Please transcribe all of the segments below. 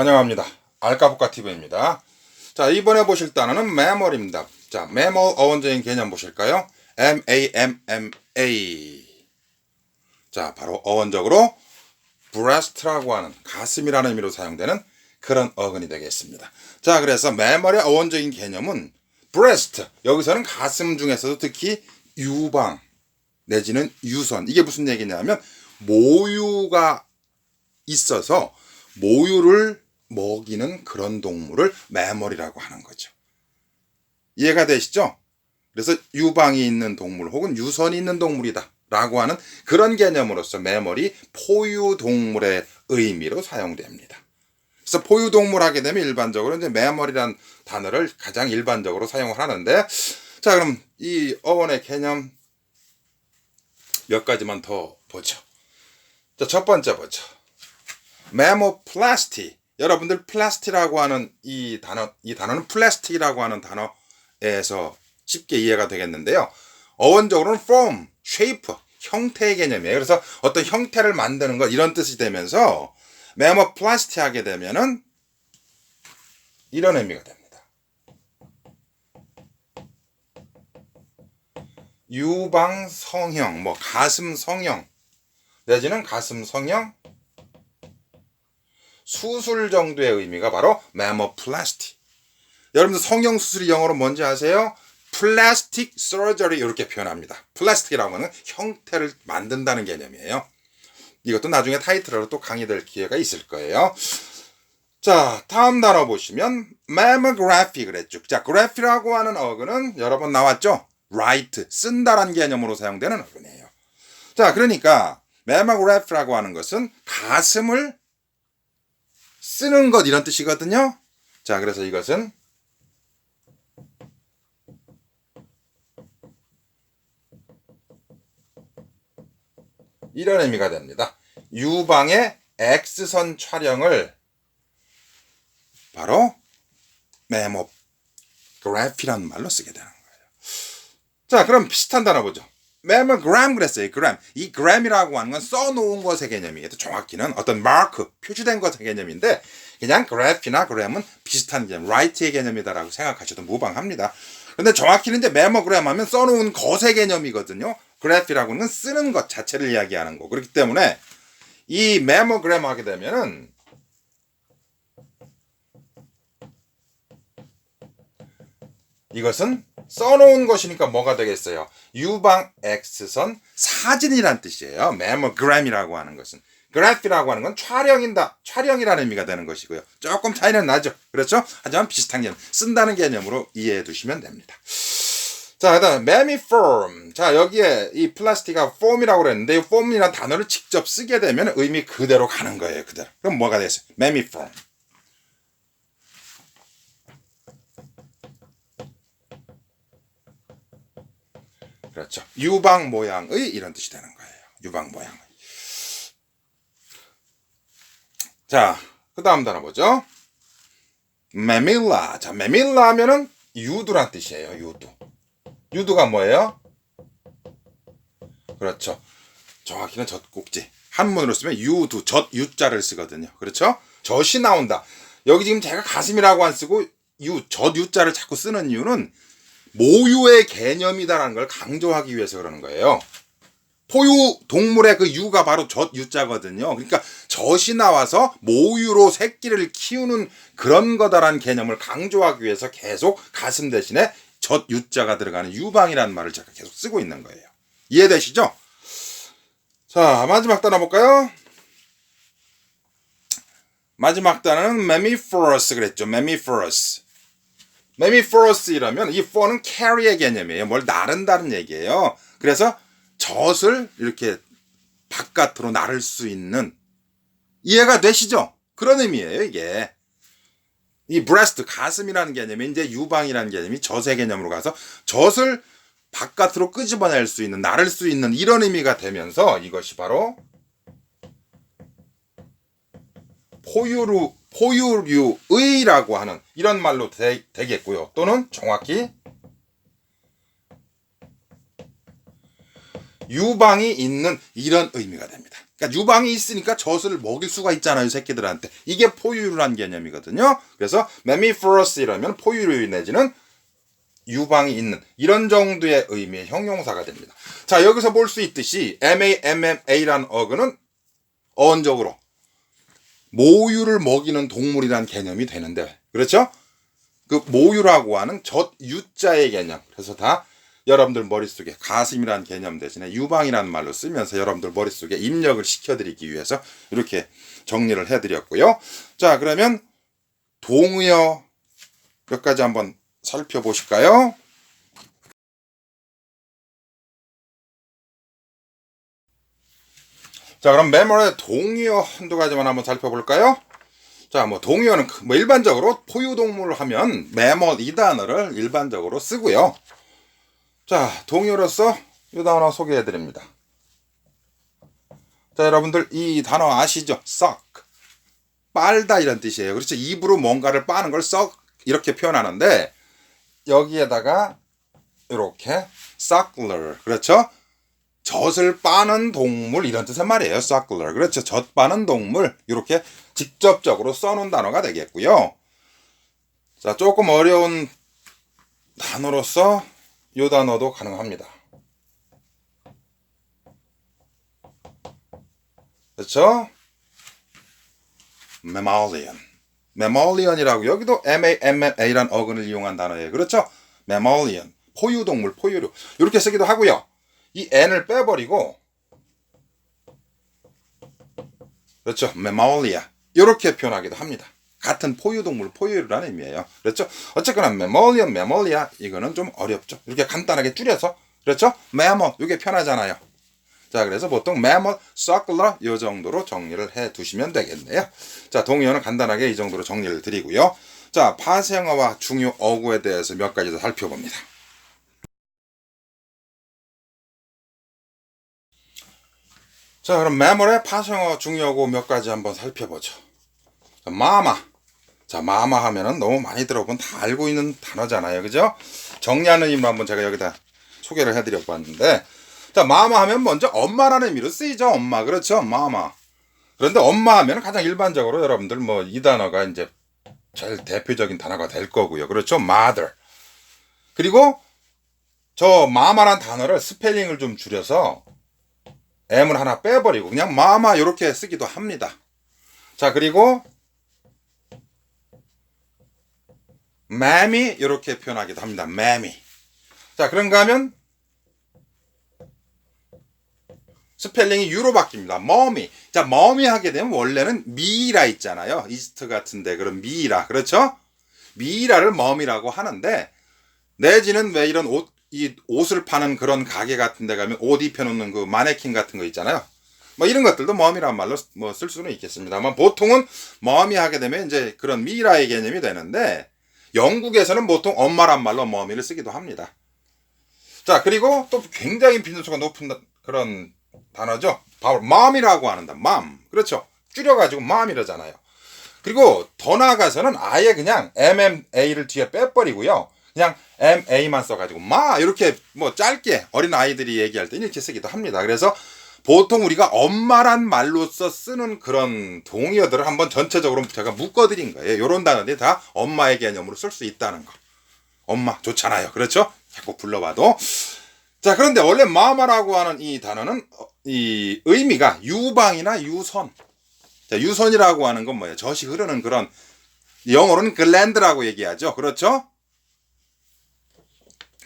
환영합니다. 알까북카TV입니다. 자, 이번에 보실 단어는 mammal입니다. 자, mammal 어원적인 개념 보실까요? M-A-M-M-A. 자, 바로 어원적으로 breast라고 하는 가슴이라는 의미로 사용되는 그런 어근이 되겠습니다. 자, 그래서 mammal의 어원적인 개념은 breast, 여기서는 가슴 중에서도 특히 유방 내지는 유선, 이게 무슨 얘기냐면 모유가 있어서 모유를 먹이는 그런 동물을 mammal이라고 하는 거죠. 이해가 되시죠? 그래서 유방이 있는 동물 혹은 유선이 있는 동물이다 라고 하는 그런 개념으로서 mammal이 포유동물의 의미로 사용됩니다. 그래서 포유동물 하게 되면 일반적으로 이제 mammal이라는 단어를 가장 일반적으로 사용을 하는데, 자, 그럼 이 어원의 개념 몇 가지만 더 보죠. 자, 첫 번째 보죠. mammoplasty. 여러분들 플라스티라고 하는 이 단어는 플라스틱이라고 하는 단어에서 쉽게 이해가 되겠는데요. 어원적으로는 form, shape, 형태의 개념이에요. 그래서 어떤 형태를 만드는 것, 이런 뜻이 되면서 mammoplasty 하게 되면은 이런 의미가 됩니다. 유방 성형, 가슴 성형 내지는 가슴 성형 수술 정도의 의미가 바로 mammoplasty. 여러분들 성형 수술이 영어로 뭔지 아세요? plastic surgery 이렇게 표현합니다. 플라스틱이라고 하는 형태를 만든다는 개념이에요. 이것도 나중에 타이틀로 또 강의될 기회가 있을 거예요. 자, 다음 단어 보시면 mammography 그랬죠. 자, graph라고 하는 어근은 여러 번 나왔죠. write, 쓴다라는 개념으로 사용되는 어근이에요. 자, 그러니까 mammography라고 하는 것은 가슴을 쓰는 것, 이런 뜻이거든요. 자, 그래서 이것은 이런 의미가 됩니다. 유방의 X선 촬영을 바로 mammography라는 말로 쓰게 되는 거예요. 자, 그럼 비슷한 단어 보죠. mammogram 그랬어요. gram. 이 gram이라고 하는 건 써놓은 것의 개념이에요. 정확히는 어떤 마크, 표시된 것의 개념인데, 그냥 graph나 gram은 비슷한 개념, write의 개념이다라고 생각하셔도 무방합니다. 근데 정확히는 이제 mammogram 하면 써놓은 것의 개념이거든요. graph이라고 하는 건 쓰는 것 자체를 이야기하는 거. 그렇기 때문에 이 mammogram 하게 되면은 이것은 써놓은 것이니까 뭐가 되겠어요? 유방 X선 사진이란 뜻이에요. mammogram이라고 하는 것은. graph이라고 하는 건 촬영이다. 촬영이라는 의미가 되는 것이고요. 조금 차이는 나죠. 그렇죠? 하지만 비슷한 개념. 쓴다는 개념으로 이해해 두시면 됩니다. 자, 그다음 mammiform. 자, 여기에 이 플라스틱가 form이라고 그랬는데 이 form이라는 단어를 직접 쓰게 되면 의미 그대로 가는 거예요. 그대로. 그럼 뭐가 되겠어요? mammiform. 그렇죠. 유방 모양의 이런 뜻이 되는 거예요. 유방 모양의. 자, 그 다음 단어 보죠. mamilla. 자, mamilla 하면은 유두란 뜻이에요. 유두. 유두가 뭐예요? 그렇죠. 정확히는 젖꼭지. 한문으로 쓰면 유두, 젖, 유자를 쓰거든요. 그렇죠? 젖이 나온다. 여기 지금 제가 가슴이라고 안 쓰고 젖, 유자를 자꾸 쓰는 이유는 모유의 개념이다라는 걸 강조하기 위해서 그러는 거예요. 포유 동물의 그 유가 바로 젖 유자거든요. 그러니까 젖이 나와서 모유로 새끼를 키우는 그런 거다라는 개념을 강조하기 위해서 계속 가슴 대신에 젖 유자가 들어가는 유방이라는 말을 제가 계속 쓰고 있는 거예요. 이해되시죠? 자, 마지막 단어 볼까요? 마지막 단어는 mammiferous 그랬죠. mammiferous. mammiferous 이라면 이 for는 carry의 개념이에요. 뭘 나른다는 얘기예요. 그래서 젖을 이렇게 바깥으로 나를 수 있는, 이해가 되시죠? 그런 의미예요, 이게. 이 breast, 가슴이라는 개념이 이제 유방이라는 개념이 젖의 개념으로 가서 젖을 바깥으로 끄집어낼 수 있는, 나를 수 있는 이런 의미가 되면서 이것이 바로 포유류의라고 하는 이런 말로 되겠고요. 또는 정확히 유방이 있는 이런 의미가 됩니다. 그러니까 유방이 있으니까 젖을 먹일 수가 있잖아요, 새끼들한테. 이게 포유류란 개념이거든요. 그래서 mammiferous 이라면 포유류 내지는 유방이 있는 이런 정도의 의미의 형용사가 됩니다. 자, 여기서 볼 수 있듯이 mamma라는 어근은 어원적으로 모유를 먹이는 동물이란 개념이 되는데, 그렇죠? 그 모유라고 하는 젖 유자의 개념. 그래서 다 여러분들 머릿속에 가슴이라는 개념 대신에 유방이라는 말로 쓰면서 여러분들 머릿속에 입력을 시켜드리기 위해서 이렇게 정리를 해드렸고요. 자, 그러면 동의어 몇 가지 한번 살펴보실까요? 자, 그럼 메모의 동의어 한두 가지만 한번 살펴볼까요? 자, 동의어는 일반적으로 포유동물 하면 mammal 이 단어를 일반적으로 쓰고요. 자, 동의어로서 이 단어 소개해 드립니다. 자, 여러분들 이 단어 아시죠? suck. 빨다 이런 뜻이에요. 그렇죠? 입으로 뭔가를 빠는 걸 suck 이렇게 표현하는데 여기에다가 이렇게 suckler. 그렇죠? 젖을 빠는 동물 이런 뜻의 말이에요. suckler. 그렇죠. 젖 빠는 동물 이렇게 직접적으로 써놓은 단어가 되겠고요. 자, 조금 어려운 단어로서 이 단어도 가능합니다. 그렇죠? mammalian. mammalian이라고 여기도 mamma란 어근을 이용한 단어예요. 그렇죠? mammalian. 포유동물, 포유류. 이렇게 쓰기도 하고요. 이 n을 빼버리고 그렇죠. mammalia 이렇게 표현하기도 합니다. 같은 포유동물, 포유류라는 의미예요. 그렇죠. 어쨌거나 mammalian, mammalia 이거는 좀 어렵죠. 이렇게 간단하게 줄여서 그렇죠. mammal 이게 편하잖아요. 자, 그래서 보통 mammal, suckler 이 정도로 정리를 해 두시면 되겠네요. 자, 동의어는 간단하게 이 정도로 정리를 드리고요. 자, 파생어와 중요 어구에 대해서 몇 가지 더 살펴봅니다. 자, 그럼 mammal의 파생어 중요하고 몇 가지 한번 살펴보죠. 자, mama. 자, mama 하면은 너무 많이 들어본 다 알고 있는 단어잖아요. 그죠? 정리하는 의미로 한번 제가 여기다 소개를 해드려 봤는데, 자, mama 하면 먼저 엄마라는 의미로 쓰이죠. 엄마. 그렇죠? mama. 그런데 엄마 하면 가장 일반적으로 여러분들 이 단어가 이제 제일 대표적인 단어가 될 거고요. 그렇죠? mother. 그리고 저 mama란 단어를 스펠링을 좀 줄여서 M을 하나 빼버리고 그냥 mama 이렇게 쓰기도 합니다. 자, 그리고 mammy 이렇게 표현하기도 합니다. mammy. 자, 그런가 하면 스펠링이 U로 바뀝니다. mommy. 자, mommy 하게 되면 원래는 미이라 있잖아요. 이스트 같은데 그런 미이라. 그렇죠? 미이라를 mommy라고 하는데 내지는 왜 이런 옷을 파는 그런 가게 같은 데 가면 옷 입혀놓는 그 마네킹 같은 거 있잖아요. 이런 것들도 mom이란 말로 쓸 수는 있겠습니다만 보통은 mom이 하게 되면 이제 그런 미라의 개념이 되는데 영국에서는 보통 엄마란 말로 mommy를 쓰기도 합니다. 자, 그리고 또 굉장히 빈도수가 높은 그런 단어죠. 바로 mom이라고 하는다. mom. 그렇죠. 줄여가지고 mom이라잖아요. 그리고 더 나아가서는 아예 그냥 MMA를 뒤에 빼버리고요. 그냥 MA만 써가지고 마 이렇게 짧게 어린 아이들이 얘기할 때 이렇게 쓰기도 합니다. 그래서 보통 우리가 엄마란 말로써 쓰는 그런 동의어들을 한번 전체적으로 제가 묶어드린 거예요. 이런 단어들이 다 엄마의 개념으로 쓸 수 있다는 거. 엄마 좋잖아요. 그렇죠? 자꾸 불러봐도. 자, 그런데 원래 마마라고 하는 이 단어는 이 의미가 유방이나 유선. 자, 유선이라고 하는 건 뭐예요? 젖이 흐르는 그런 영어로는 글랜드라고 얘기하죠. 그렇죠?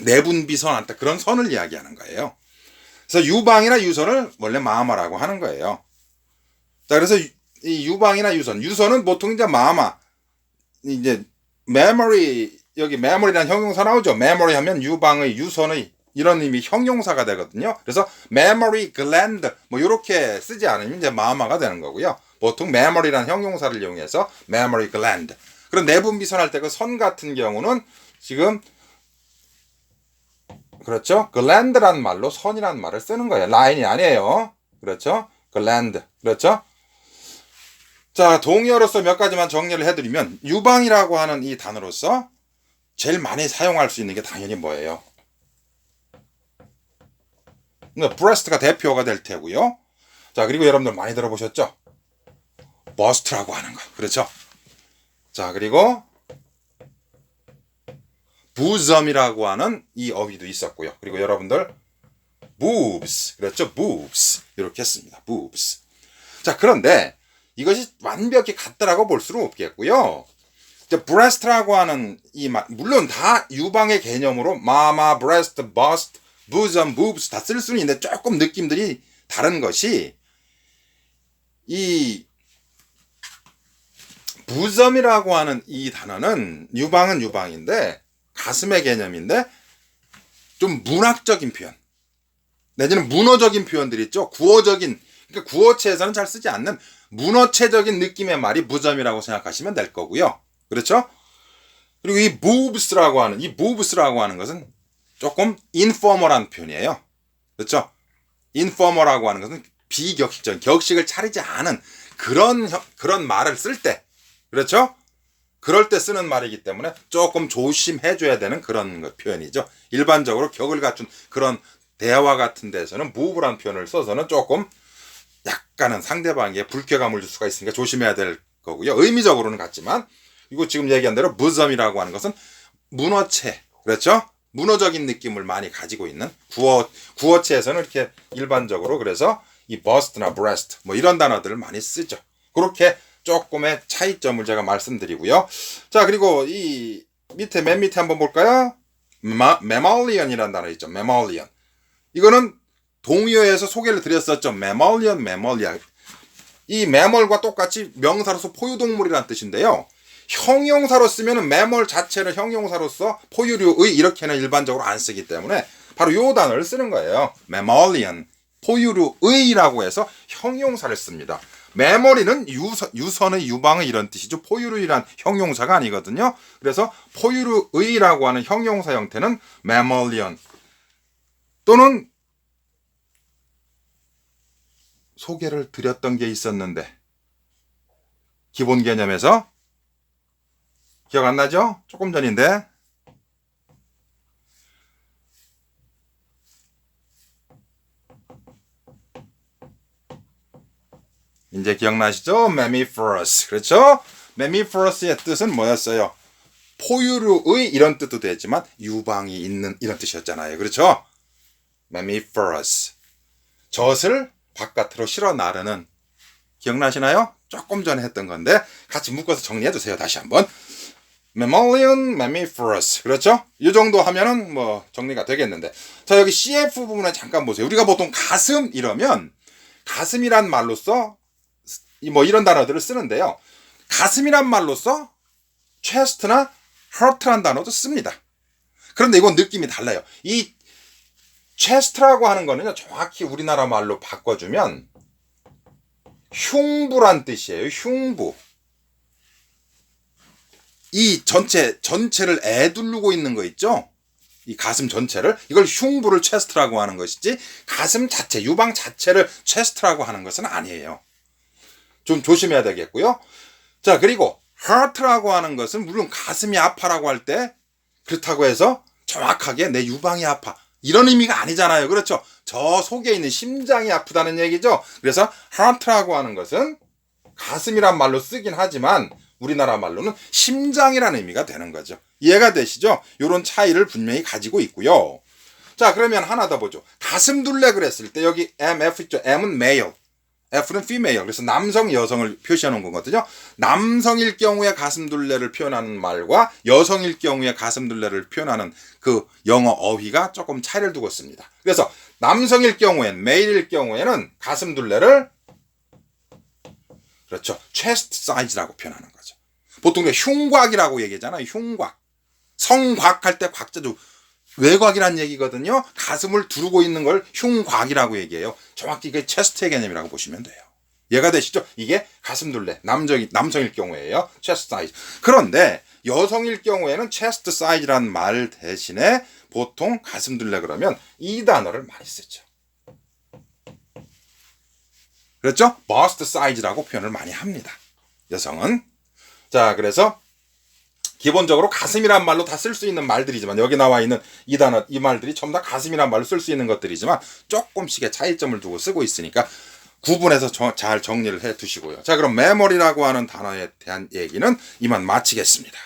내분비선한테 그런 선을 이야기하는 거예요. 그래서 유방이나 유선을 원래 마마라고 하는 거예요. 자, 그래서 이 유방이나 유선은 보통 이제 마마, 이제 memory, 여기 memory라는 형용사 나오죠. memory 하면 유방의, 유선의 이런 의미 형용사가 되거든요. 그래서 memory gland 이렇게 쓰지 않으면 이제 마마가 되는 거고요. 보통 memory라는 형용사를 이용해서 memory gland. 그런 내분비선 할 때 그 선 같은 경우는 지금 그렇죠? gland란 말로 선이란 말을 쓰는 거예요. 라인이 아니에요. 그렇죠? gland. 그렇죠? 자, 동의어로서 몇 가지만 정리를 해드리면 유방이라고 하는 이 단어로서 제일 많이 사용할 수 있는 게 당연히 뭐예요? 그러니까 breast가 대표가 될 테고요. 자, 그리고 여러분들 많이 들어보셨죠? bust라고 하는 거. 그렇죠? 자, 그리고 bosom이라고 하는 이 어휘도 있었고요. 그리고 여러분들 boobs. 그렇죠? boobs. 이렇게 했습니다. boobs. 자, 그런데 이것이 완벽히 같다라고 볼 수는 없겠고요. breast라고 하는 이 말, 물론 다 유방의 개념으로 mama, breast, bust, bosom, boobs 다 쓸 수는 있는데 조금 느낌들이 다른 것이 이 bosom이라고 하는 이 단어는 유방은 유방인데 가슴의 개념인데 좀 문학적인 표현 내지는 문어적인 표현들이 있죠. 구어적인 그러니까 구어체에서는 잘 쓰지 않는 문어체적인 느낌의 말이 boosom이라고 생각하시면 될 거고요. 그렇죠? 그리고 이 boobs라고 하는 것은 조금 informal한 표현이에요. 그렇죠? informal하고 하는 것은 비격식적인 격식을 차리지 않은 그런 말을 쓸 때 그렇죠? 그럴 때 쓰는 말이기 때문에 조금 조심해줘야 되는 그런 표현이죠. 일반적으로 격을 갖춘 그런 대화 같은 데서는 move라는 표현을 써서는 조금 약간은 상대방에게 불쾌감을 줄 수가 있으니까 조심해야 될 거고요. 의미적으로는 같지만 이거 지금 얘기한 대로 boosom이라고 하는 것은 문어체 그렇죠? 문어적인 느낌을 많이 가지고 있는 구어체에서는 이렇게 일반적으로 그래서 이 bust나 breast 뭐 이런 단어들을 많이 쓰죠. 그렇게 조금의 차이점을 제가 말씀드리고요. 자, 그리고 이 밑에 맨 밑에 한번 볼까요? mammalian이라는 단어 있죠. mammalian. 이거는 동요에서 소개를 드렸었죠. mammalian, mammalia. 이 mammal과 똑같이 명사로서 포유동물이라는 뜻인데요. 형용사로 쓰면은 mammal 자체를 형용사로서 포유류의 이렇게는 일반적으로 안 쓰기 때문에 바로 요 단어를 쓰는 거예요. mammalian. 포유류의라고 해서 형용사를 씁니다. 메모리는 유선의 유방의 이런 뜻이죠. 포유류이란 형용사가 아니거든요. 그래서 포유류의라고 하는 형용사 형태는 mammalian 또는 소개를 드렸던 게 있었는데 기본 개념에서 기억 안 나죠? 조금 전인데 이제 기억나시죠? mammiferous. 그렇죠? mammiferous의 뜻은 뭐였어요? 포유류의 이런 뜻도 되지만 유방이 있는 이런 뜻이었잖아요. 그렇죠? mammiferous. 젖을 바깥으로 실어 나르는 기억나시나요? 조금 전에 했던 건데 같이 묶어서 정리해 주세요. 다시 한번. mammalian, mammiferous. 그렇죠? 이 정도 하면은 뭐 정리가 되겠는데. 자, 여기 CF 부분에 잠깐 보세요. 우리가 보통 가슴 이러면 가슴이란 말로써 뭐 이런 단어들을 쓰는데요. 가슴이란 말로써 chest나 heart란 단어도 씁니다. 그런데 이건 느낌이 달라요. 이 chest라고 하는 거는요. 정확히 우리나라 말로 바꿔주면 흉부란 뜻이에요. 흉부. 이 전체를 애두르고 있는 거 있죠? 이 가슴 전체를 이걸 흉부를 chest라고 하는 것이지 가슴 자체, 유방 자체를 chest라고 하는 것은 아니에요. 좀 조심해야 되겠고요. 자, 그리고 heart라고 하는 것은 물론 가슴이 아파라고 할 때 그렇다고 해서 정확하게 내 유방이 아파 이런 의미가 아니잖아요. 그렇죠? 저 속에 있는 심장이 아프다는 얘기죠. 그래서 heart라고 하는 것은 가슴이란 말로 쓰긴 하지만 우리나라 말로는 심장이라는 의미가 되는 거죠. 이해가 되시죠? 이런 차이를 분명히 가지고 있고요. 자, 그러면 하나 더 보죠. 가슴 둘레 그랬을 때 여기 MF 있죠. M은 male, F는 female. 그래서 남성, 여성을 표시하는 거거든요. 남성일 경우에 가슴 둘레를 표현하는 말과 여성일 경우에 가슴 둘레를 표현하는 그 영어 어휘가 조금 차이를 두고 있습니다. 그래서 남성일 경우엔, male일 경우에는 가슴 둘레를 그렇죠. chest size라고 표현하는 거죠. 보통 흉곽이라고 얘기하잖아요. 흉곽. 성곽 할 때 곽자도 외곽이란 얘기거든요. 가슴을 두르고 있는 걸 흉곽이라고 얘기해요. 정확히 이게 체스트의 개념이라고 보시면 돼요. 이해가 되시죠? 이게 가슴 둘레. 남성일 경우에요. chest size. 그런데 여성일 경우에는 chest size라는 말 대신에 보통 가슴 둘레 그러면 이 단어를 많이 쓰죠. 그렇죠? bust size라고 표현을 많이 합니다. 여성은. 자, 그래서 기본적으로 가슴이란 말로 다 쓸 수 있는 말들이지만 여기 나와 있는 이 단어, 이 말들이 전부 다 가슴이란 말로 쓸 수 있는 것들이지만 조금씩의 차이점을 두고 쓰고 있으니까 구분해서 잘 정리를 해 두시고요. 자, 그럼 메모리라고 하는 단어에 대한 얘기는 이만 마치겠습니다.